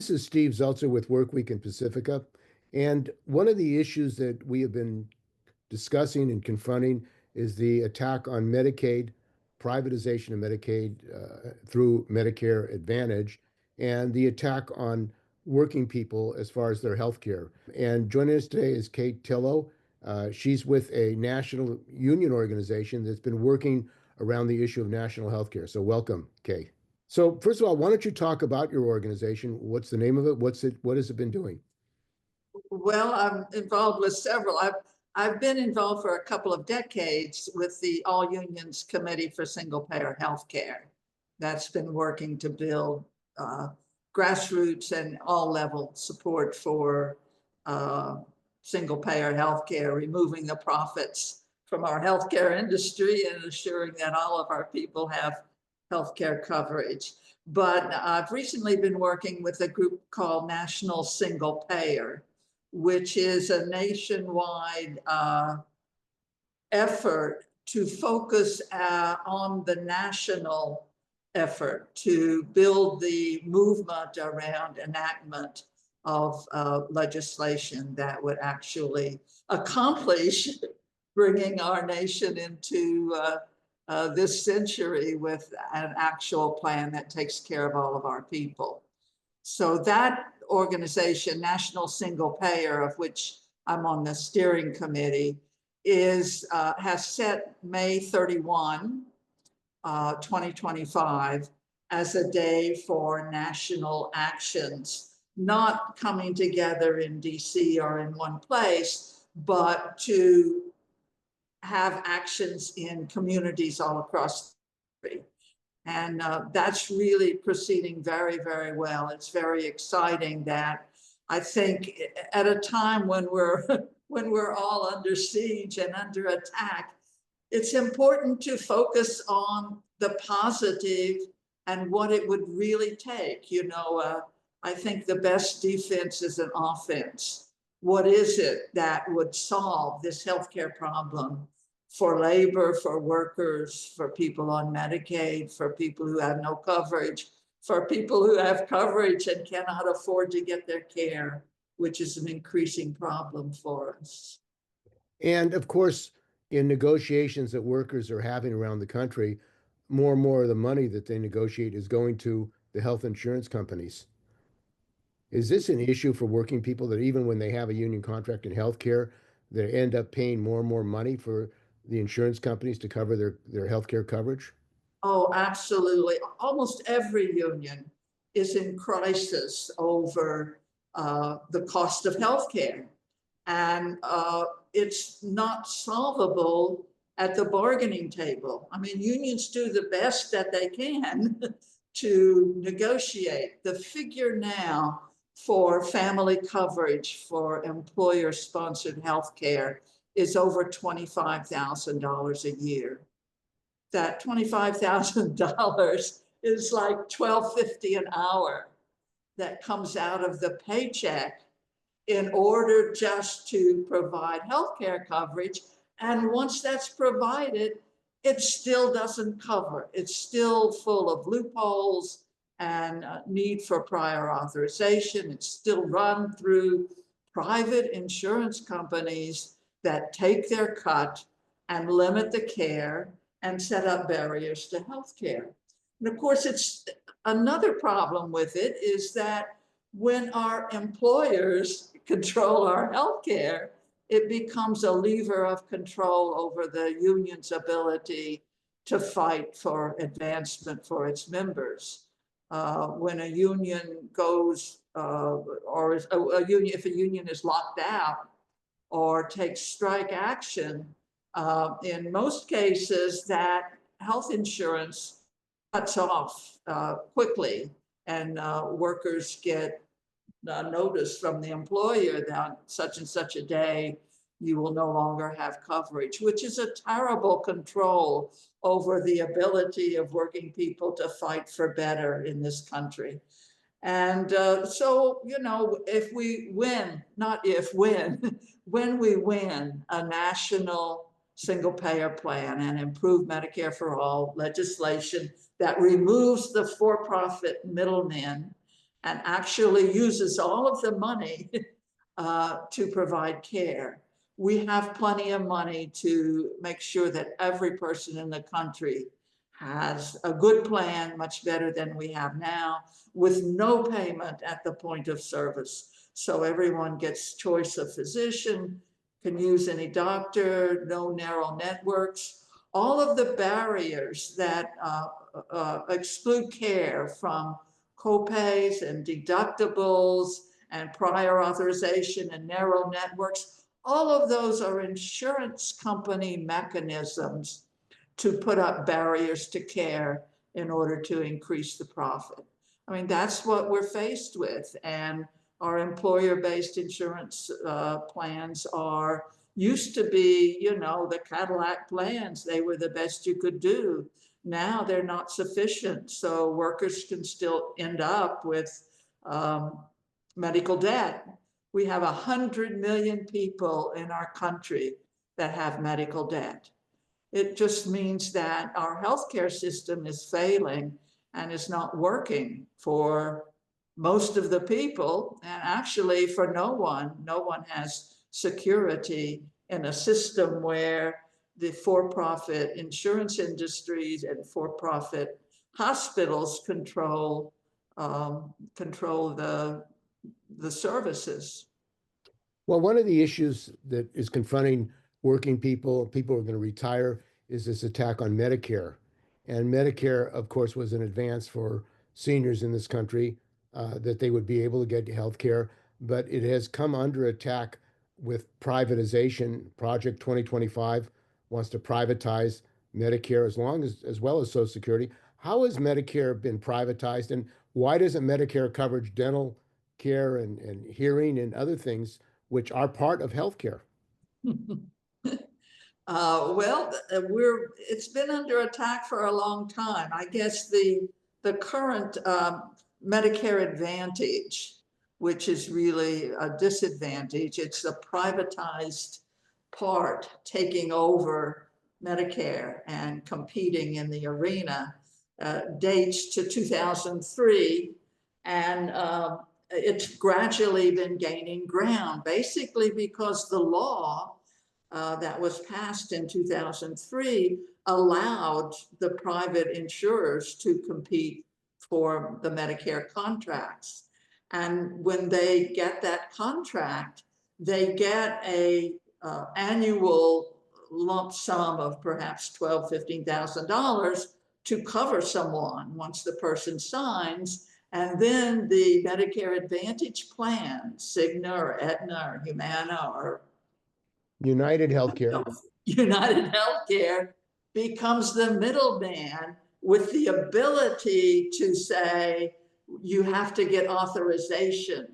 This is Steve Zeltzer with WorkWeek in Pacifica. And one of the issues that we have been discussing and confronting is the attack on Medicaid, privatization of Medicaid through Medicare Advantage, and the attack on working people as far as their health care. And joining us today is Kay Tillow. She's with a national union organization that's been working around the issue of national health care. So welcome, Kay. So first of all, why don't you talk about your organization? What's the name of it? What has it been doing? Well, I'm involved with several. I've been involved for a couple of decades with the All Unions Committee for Single Payer Healthcare. That's been working to build grassroots and all level support for single payer healthcare, removing the profits from our healthcare industry and assuring that all of our people have healthcare coverage. But I've recently been working with a group called National Single Payer, which is a nationwide effort to focus on the national effort to build the movement around enactment of legislation that would actually accomplish bringing our nation into this century with an actual plan that takes care of all of our people. So that organization, National Single Payer, of which I'm on the steering committee, has set May 31, 2025 as a day for national actions, not coming together in DC or in one place, but to have actions in communities all across the country. And that's really proceeding very, very well. It's very exciting that I think at a time when we're all under siege and under attack, it's important to focus on the positive and what it would really take. You know, I think the best defense is an offense. What is it that would solve this healthcare problem for labor, for workers, for people on Medicaid, for people who have no coverage, for people who have coverage and cannot afford to get their care, which is an increasing problem for us. And of course, in negotiations that workers are having around the country, more and more of the money that they negotiate is going to the health insurance companies. Is this an issue for working people that even when they have a union contract in healthcare, they end up paying more and more money for the insurance companies to cover their healthcare coverage? Oh, absolutely. Almost every union is in crisis over the cost of healthcare. And it's not solvable at the bargaining table. I mean, unions do the best that they can to negotiate. The figure now for family coverage for employer-sponsored healthcare is over $25,000 a year. That $25,000 is like $12.50 an hour that comes out of the paycheck in order just to provide healthcare coverage. And once that's provided, it still doesn't cover. It's still full of loopholes and need for prior authorization. It's still run through private insurance companies that take their cut and limit the care and set up barriers to healthcare. And of course, it's another problem with it is that when our employers control our healthcare, it becomes a lever of control over the union's ability to fight for advancement for its members. When a union goes, if a union is locked out or takes strike action, in most cases that health insurance cuts off quickly, and workers get notice from the employer that such and such a day you will no longer have coverage, which is a terrible control over the ability of working people to fight for better in this country. And so, you know, if we win, not if, when, when we win a national single payer plan and improve Medicare for all legislation that removes the for-profit middlemen and actually uses all of the money to provide care. We have plenty of money to make sure that every person in the country has a good plan, much better than we have now, with no payment at the point of service. So everyone gets choice of physician, can use any doctor, no narrow networks. All of the barriers that exclude care from copays and deductibles and prior authorization and narrow networks, all of those are insurance company mechanisms to put up barriers to care in order to increase the profit. I mean, that's what we're faced with. And our employer-based insurance plans are used to be, you know, the Cadillac plans. They were the best you could do. Now they're not sufficient. So workers can still end up with medical debt. We have 100 million people in our country that have medical debt. It just means that our healthcare system is failing and is not working for most of the people, and actually for no one. No one has security in a system where the for-profit insurance industries and for-profit hospitals control the services. Well, one of the issues that is confronting working people who are going to retire, is this attack on Medicare. And Medicare, of course, was an advance for seniors in this country, that they would be able to get health care. But it has come under attack with privatization. Project 2025 wants to privatize Medicare as well as Social Security. How has Medicare been privatized, and why doesn't Medicare coverage dental care and hearing and other things which are part of healthcare? Well, it's been under attack for a long time. I guess the current Medicare Advantage, which is really a disadvantage, it's the privatized part taking over Medicare and competing in the arena, dates to 2003, and it's gradually been gaining ground, basically because the law that was passed in 2003 allowed the private insurers to compete for the Medicare contracts. And when they get that contract, they get a annual lump sum of perhaps $12,000, $15,000 to cover someone once the person signs. And then the Medicare Advantage plan, Cigna or Aetna or Humana or United Healthcare. United Healthcare becomes the middleman with the ability to say, you have to get authorization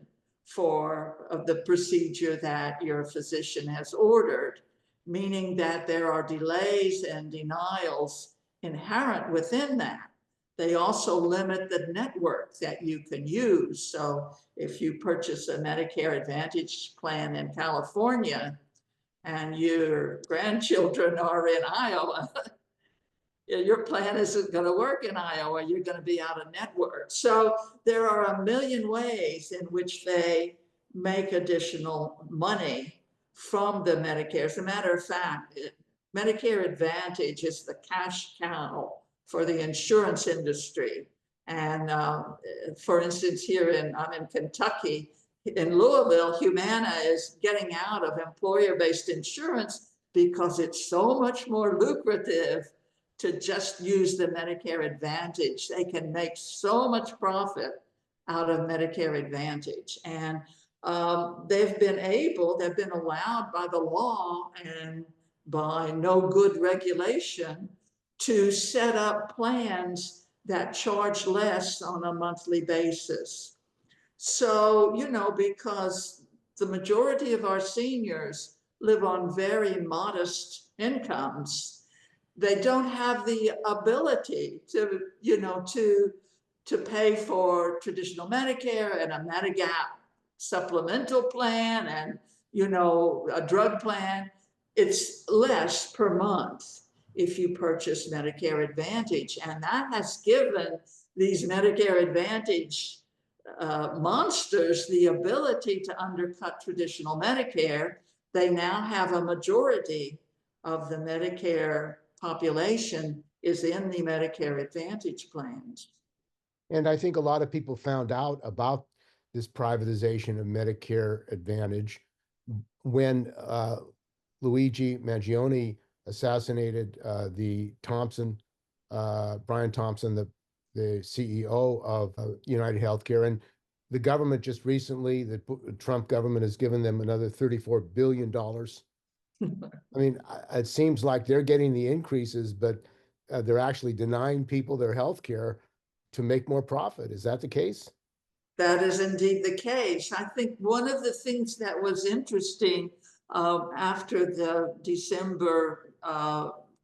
for the procedure that your physician has ordered, meaning that there are delays and denials inherent within that. They also limit the network that you can use. So if you purchase a Medicare Advantage plan in California and your grandchildren are in Iowa, your plan isn't going to work in Iowa. You're going to be out of network. So there are a million ways in which they make additional money from the Medicare. As a matter of fact, Medicare Advantage is the cash cow for the insurance industry. And for instance, I'm in Kentucky, in Louisville, Humana is getting out of employer-based insurance because it's so much more lucrative to just use the Medicare Advantage. They can make so much profit out of Medicare Advantage. And they've been allowed by the law and by no good regulation to set up plans that charge less on a monthly basis. So, you know, because the majority of our seniors live on very modest incomes, they don't have the ability to, you know, to pay for traditional Medicare and a Medigap supplemental plan and, you know, a drug plan. It's less per month if you purchase Medicare Advantage. And that has given these Medicare Advantage monsters the ability to undercut traditional Medicare. They now have a majority of the Medicare population is in the Medicare Advantage plans. And I think a lot of people found out about this privatization of Medicare Advantage when Luigi Mangione assassinated the Thompson, Brian Thompson, the CEO of United Healthcare. And the government just recently, the Trump government has given them another $34 billion. I mean, it seems like they're getting the increases, but they're actually denying people their health care to make more profit. Is that the case? That is indeed the case. I think one of the things that was interesting after the December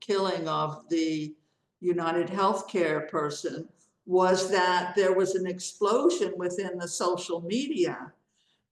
killing of the United Healthcare person was that there was an explosion within the social media.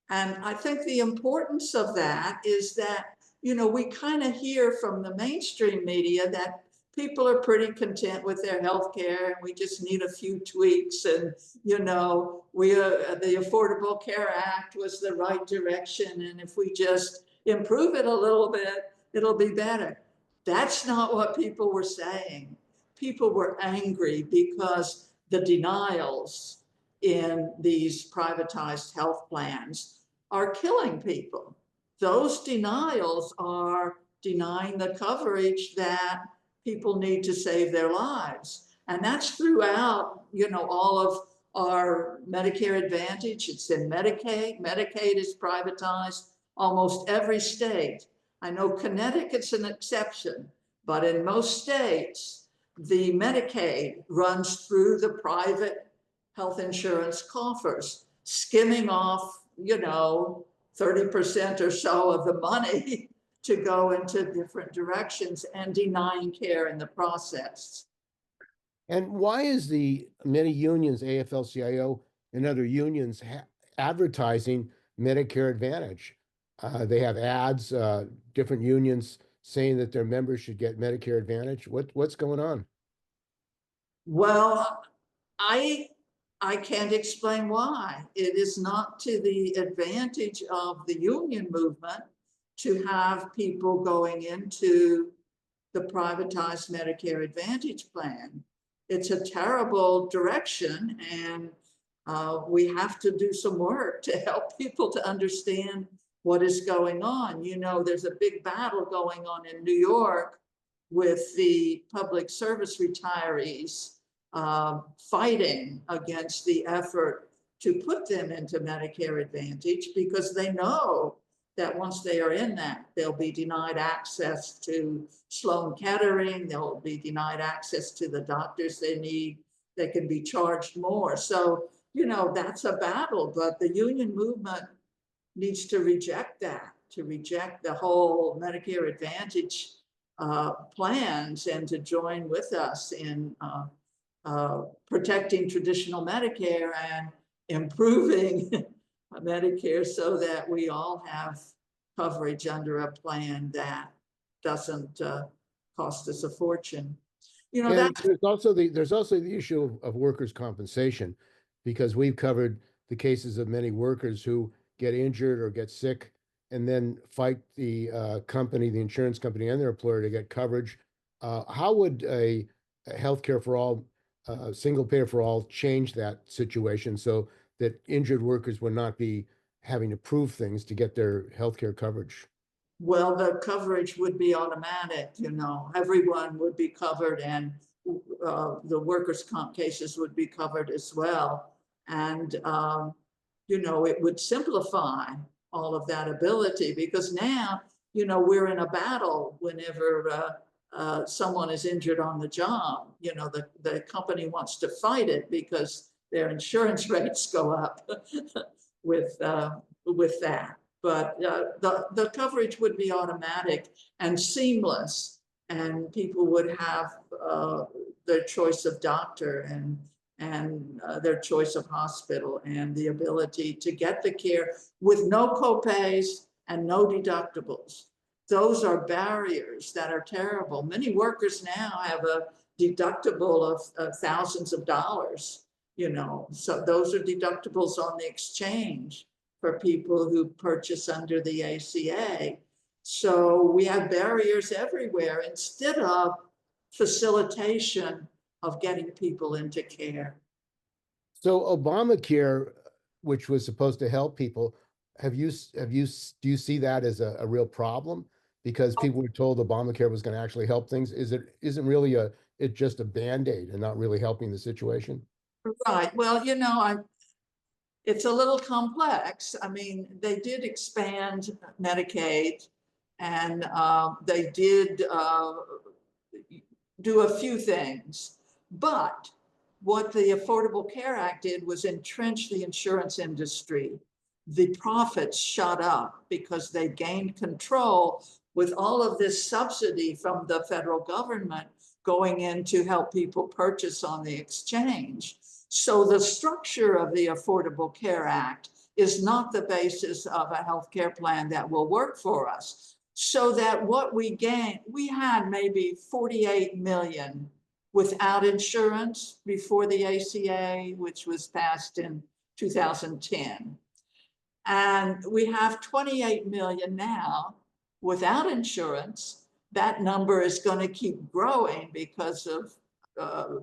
And I think the importance of that is that, you know, we kind of hear from the mainstream media that people are pretty content with their health care and we just need a few tweaks. And, you know, the Affordable Care Act was the right direction. And if we just improve it a little bit, it'll be better. That's not what people were saying. People were angry because the denials in these privatized health plans are killing people. Those denials are denying the coverage that people need to save their lives. And that's throughout, you know, all of our Medicare Advantage. It's in Medicaid. Medicaid is privatized almost every state. I know Connecticut's an exception, but in most states, the Medicaid runs through the private health insurance coffers, skimming off, you know, 30% or so of the money to go into different directions and denying care in the process. And why is the many unions, AFL-CIO and other unions, advertising Medicare Advantage? They have ads, different unions saying that their members should get Medicare Advantage. What's going on? Well, I can't explain why. It is not to the advantage of the union movement to have people going into the privatized Medicare Advantage plan. It's a terrible direction, and we have to do some work to help people to understand what is going on. You know, there's a big battle going on in New York with the public service retirees fighting against the effort to put them into Medicare Advantage because they know that once they are in that, they'll be denied access to Sloan Kettering, they'll be denied access to the doctors they need, they can be charged more. So, you know, that's a battle, but the union movement needs to reject that, to reject the whole Medicare Advantage plans and to join with us in protecting traditional Medicare and improving Medicare so that we all have coverage under a plan that doesn't cost us a fortune. You know, and there's also the issue of workers' compensation, because we've covered the cases of many workers who get injured or get sick and then fight the company, the insurance company, and their employer to get coverage. How would a healthcare for all, single payer for all, change that situation so that injured workers would not be having to prove things to get their healthcare coverage? well, the coverage would be automatic, you know, everyone would be covered, and the workers' comp cases would be covered as well. And, you know, it would simplify all of that ability because now, you know, we're in a battle whenever someone is injured on the job. You know, the company wants to fight it because their insurance rates go up with that. But the coverage would be automatic and seamless, and people would have their choice of doctor and their choice of hospital and the ability to get the care with no copays and no deductibles. Those are barriers that are terrible. Many workers now have a deductible of thousands of dollars, So those are deductibles on the exchange for people who purchase under the ACA. So we have barriers everywhere instead of facilitation of getting people into care. So Obamacare, which was supposed to help people, do you see that as a real problem? Because people were told Obamacare was going to actually help things. Isn't really it just a Band-Aid and not really helping the situation? Right. Well, it's a little complex. I mean, they did expand Medicaid, and they did do a few things. But what the Affordable Care Act did was entrench the insurance industry. The profits shot up because they gained control with all of this subsidy from the federal government going in to help people purchase on the exchange. So the structure of the Affordable Care Act is not the basis of a healthcare plan that will work for us. So that what we gain, we had maybe 48 million without insurance before the ACA, which was passed in 2010. And we have 28 million now without insurance. That number is going to keep growing because of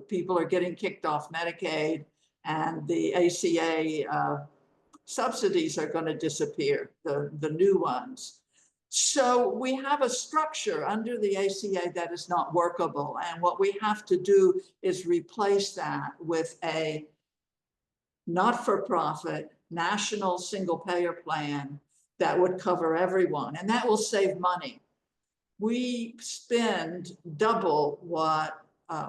people are getting kicked off Medicaid, and the ACA subsidies are going to disappear, the new ones. So we have a structure under the ACA that is not workable. And what we have to do is replace that with a not-for-profit national single payer plan that would cover everyone, and that will save money. We spend double what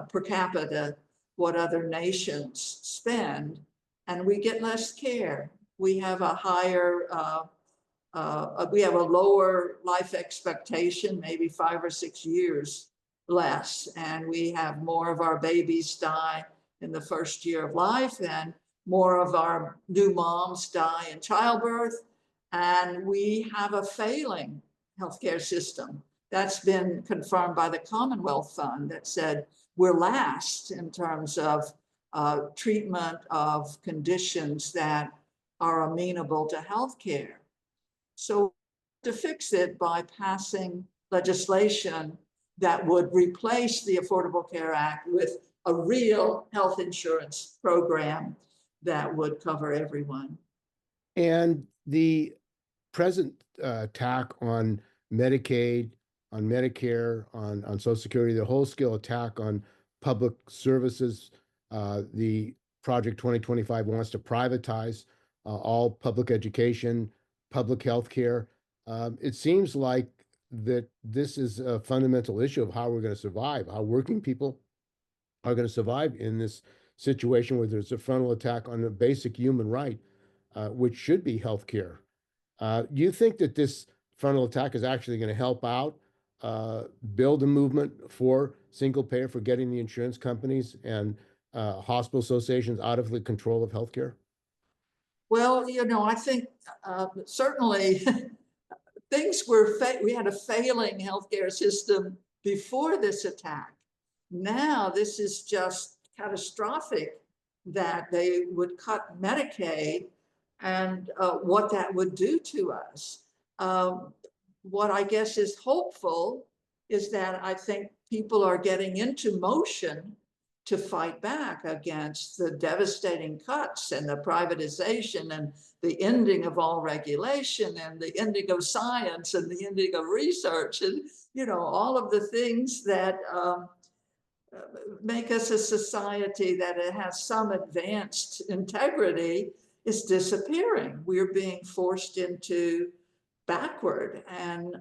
per capita, what other nations spend, and we get less care. We have a higher, we have a lower life expectation, maybe 5 or 6 years less, and we have more of our babies die in the first year of life, and more of our new moms die in childbirth, and we have a failing healthcare system. That's been confirmed by the Commonwealth Fund that said we're last in terms of treatment of conditions that are amenable to healthcare. So to fix it by passing legislation that would replace the Affordable Care Act with a real health insurance program that would cover everyone. And the present attack on Medicaid, on Medicare, on Social Security, the whole scale attack on public services. The Project 2025 wants to privatize all public education, public health care. It seems like that this is a fundamental issue of how we're going to survive, how working people are going to survive in this situation where there's a frontal attack on a basic human right, which should be health care. Do you think that this frontal attack is actually going to help out build a movement for single payer, for getting the insurance companies and hospital associations out of the control of healthcare? Well, I think certainly we had a failing healthcare system before this attack. Now this is just catastrophic that they would cut Medicaid and what that would do to us. What I guess is hopeful is that I think people are getting into motion to fight back against the devastating cuts and the privatization and the ending of all regulation and the ending of science and the ending of research and, all of the things that make us a society that has some advanced integrity is disappearing. We're being forced into backward, and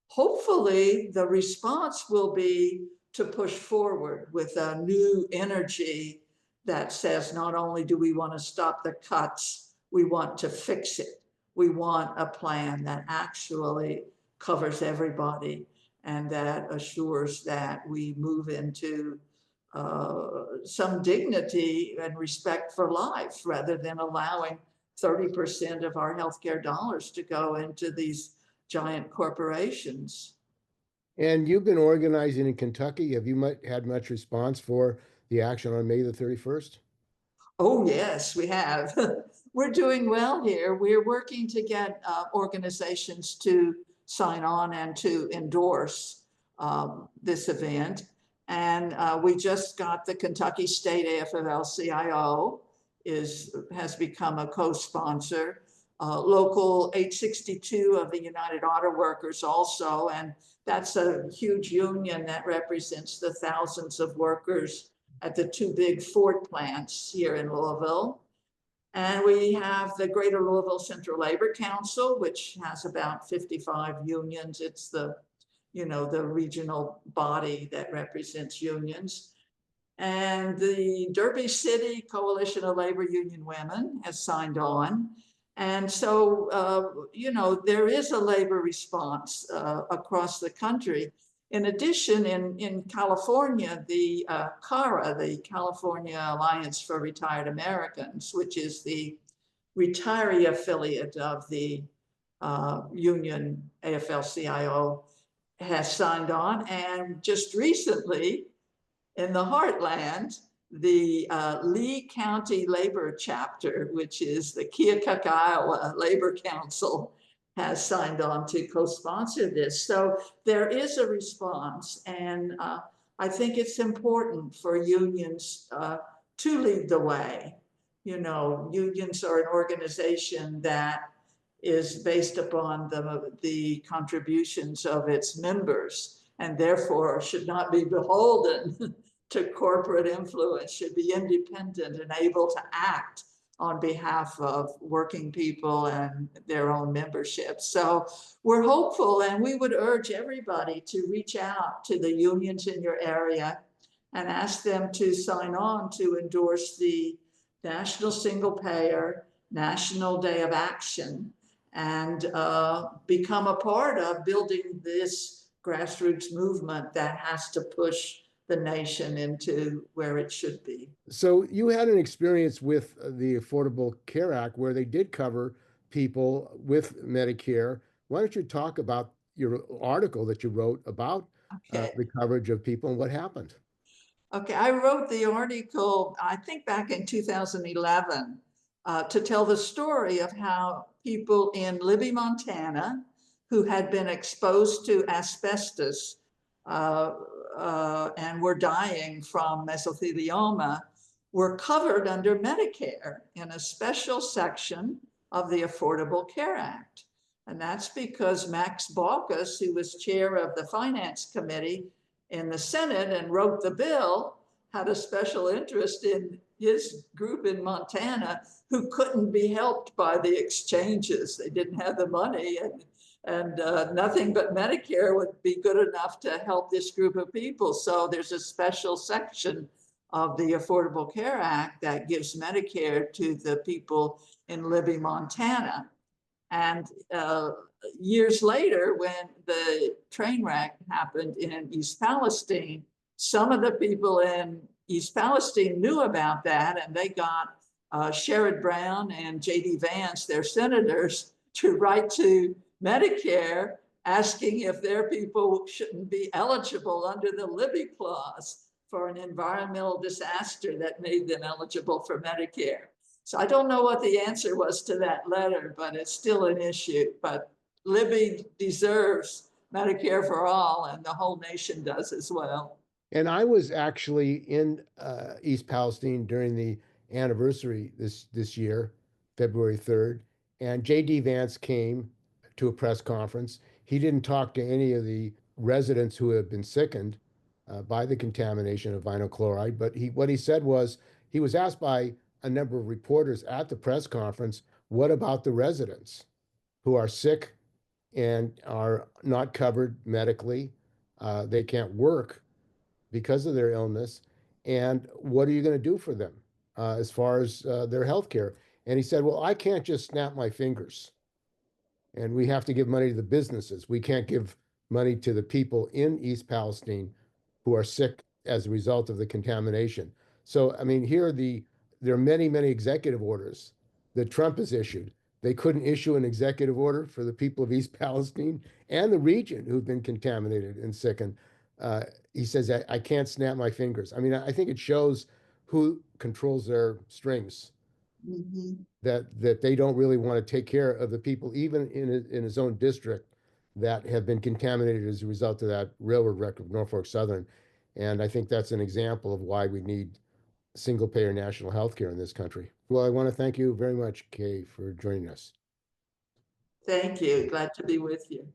hopefully the response will be to push forward with a new energy that says not only do we want to stop the cuts, we want to fix it. We want a plan that actually covers everybody and that assures that we move into some dignity and respect for life rather than allowing 30% of our healthcare dollars to go into these giant corporations. And you've been organizing in Kentucky. Have you had much response for the action on May the 31st? Oh, yes, we have. We're doing well here. We're working to get organizations to sign on and to endorse this event. And we just got the Kentucky State AFL-CIO has become a co-sponsor. Local 862 of the United Auto Workers also, and that's a huge union that represents the thousands of workers at the two big Ford plants here in Louisville. And we have the Greater Louisville Central Labor Council, which has about 55 unions. It's the, the regional body that represents unions. And the Derby City Coalition of Labor Union Women has signed on. And so, there is a labor response across the country. In addition, in California, the CARA, the California Alliance for Retired Americans, which is the retiree affiliate of the union AFL-CIO, has signed on. And just recently, in the heartland, the Lee County Labor Chapter, which is the Keokuk, Iowa Labor Council, has signed on to co-sponsor this. So there is a response, and I think it's important for unions to lead the way. Unions are an organization that is based upon the contributions of its members, and therefore should not be beholden to corporate influence, should be independent and able to act on behalf of working people and their own membership. So we're hopeful, and we would urge everybody to reach out to the unions in your area and ask them to sign on to endorse the National Single Payer National Day of Action, and become a part of building this grassroots movement that has to push the nation into where it should be. So you had an experience with the Affordable Care Act where they did cover people with Medicare. Why don't you talk about your article that you wrote about Okay. the coverage of people and what happened? Okay, I wrote the article, I think back in 2011, to tell the story of how people in Libby, Montana, who had been exposed to asbestos and were dying from mesothelioma, were covered under Medicare in a special section of the Affordable Care Act. And that's because Max Baucus, who was chair of the Finance Committee in the Senate and wrote the bill, had a special interest in his group in Montana who couldn't be helped by the exchanges. They didn't have the money, and nothing but Medicare would be good enough to help this group of people. So there's a special section of the Affordable Care Act that gives Medicare to the people in Libby, Montana. And years later, when the train wreck happened in East Palestine, some of the people in East Palestine knew about that, and they got Sherrod Brown and J.D. Vance, their senators, to write to Medicare asking if their people shouldn't be eligible under the Libby clause for an environmental disaster that made them eligible for Medicare. So I don't know what the answer was to that letter, but it's still an issue. But Libby deserves Medicare for all, and the whole nation does as well. And I was actually in East Palestine during the anniversary this year, February 3rd, and J.D. Vance came to a press conference. He didn't talk to any of the residents who have been sickened by the contamination of vinyl chloride, but what he said was he was asked by a number of reporters at the press conference, what about the residents who are sick and are not covered medically? They can't work because of their illness. And what are you going to do for them as far as their health care? And he said, well, I can't just snap my fingers and we have to give money to the businesses. We can't give money to the people in East Palestine who are sick as a result of the contamination. So, I mean, there are many, many executive orders that Trump has issued. They couldn't issue an executive order for the people of East Palestine and the region who've been contaminated and sickened. He says, I can't snap my fingers. I mean, I think it shows who controls their strings, Mhm. that they don't really want to take care of the people, even in his own district, that have been contaminated as a result of that railroad wreck of Norfolk Southern. And I think that's an example of why we need single payer national health care in this country. Well, I want to thank you very much, Kay, for joining us. Thank you. Glad to be with you.